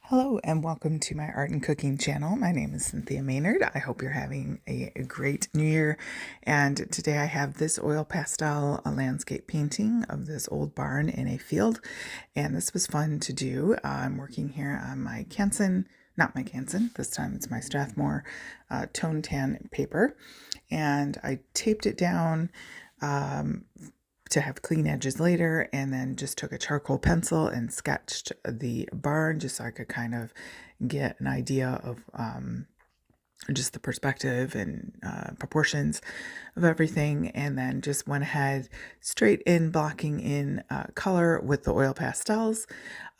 Hello and welcome to my art and cooking channel. My name is Cynthia Maynard. I hope you're having a great new year. And today I have this oil pastel, a landscape painting of this old barn in a field. And this was fun to do. I'm working here on my Canson, not my Canson, this time it's my Strathmore tone tan paper. And I taped it down to have clean edges later, and then just took a charcoal pencil and sketched the barn just so I could kind of get an idea of just the perspective and proportions of everything, and then just went ahead straight in blocking in color with the oil pastels.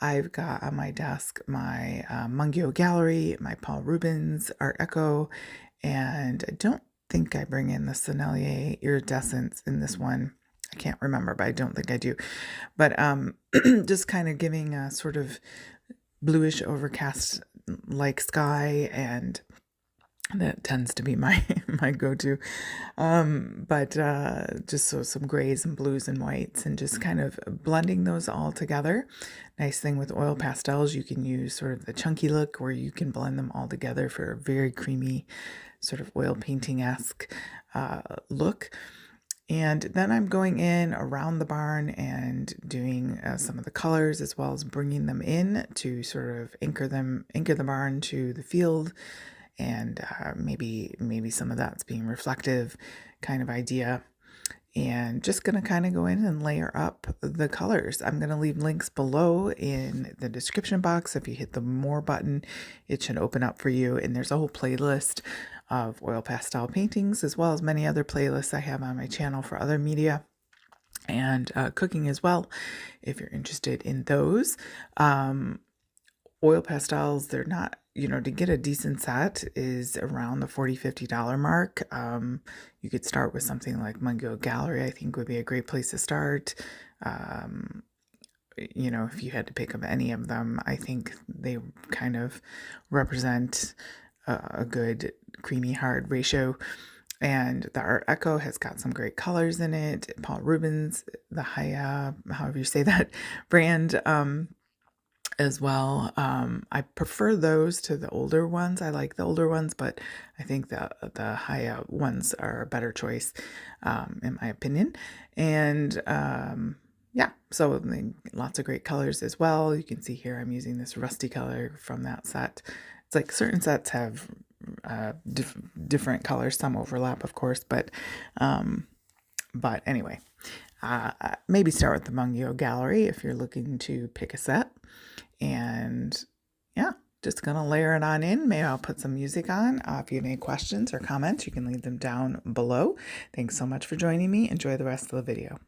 I've got on my desk my Mungyo Gallery, my Paul Rubens Art Echo, and I don't think I bring in the Sennelier Iridescence in this one. I can't remember, but I don't think I do. But just kind of giving a sort of bluish overcast like sky, and that tends to be my my go-to. But just so some grays and blues and whites, and just kind of blending those all together. Nice thing with oil pastels, you can use sort of the chunky look where you can blend them all together for a very creamy sort of oil painting-esque look. And then I'm going in around the barn and doing some of the colors, as well as bringing them in to sort of anchor the barn to the field, and maybe some of that's being reflective kind of idea. And just going to kind of go in and layer up the colors. I'm going to leave links below in the description box. If you hit the more button, it should open up for you. And there's a whole playlist of oil pastel paintings, as well as many other playlists I have on my channel for other media and cooking as well, if you're interested in those. Oil pastels, they're not, to get a decent set is around the $40-50 mark. You could start with something like Mungyo Gallery, I think would be a great place to start. If you had to pick up any of them, I think they kind of represent a good creamy hard ratio. And the Art Echo has got some great colors in it. Paul Rubens, the Haya, however you say that brand, as well. I prefer those to the older ones. I like the older ones, but I think the Haya ones are a better choice, in my opinion. And yeah, so lots of great colors as well. You can see here I'm using this rusty color from that set. It's like certain sets have different colors. Some overlap, of course, but anyway, maybe start with the Mungyo Gallery if you're looking to pick a set. And yeah, just gonna layer it on in. Maybe I'll put some music on. If you have any questions or comments, you can leave them down below. Thanks so much for joining me. Enjoy the rest of the video.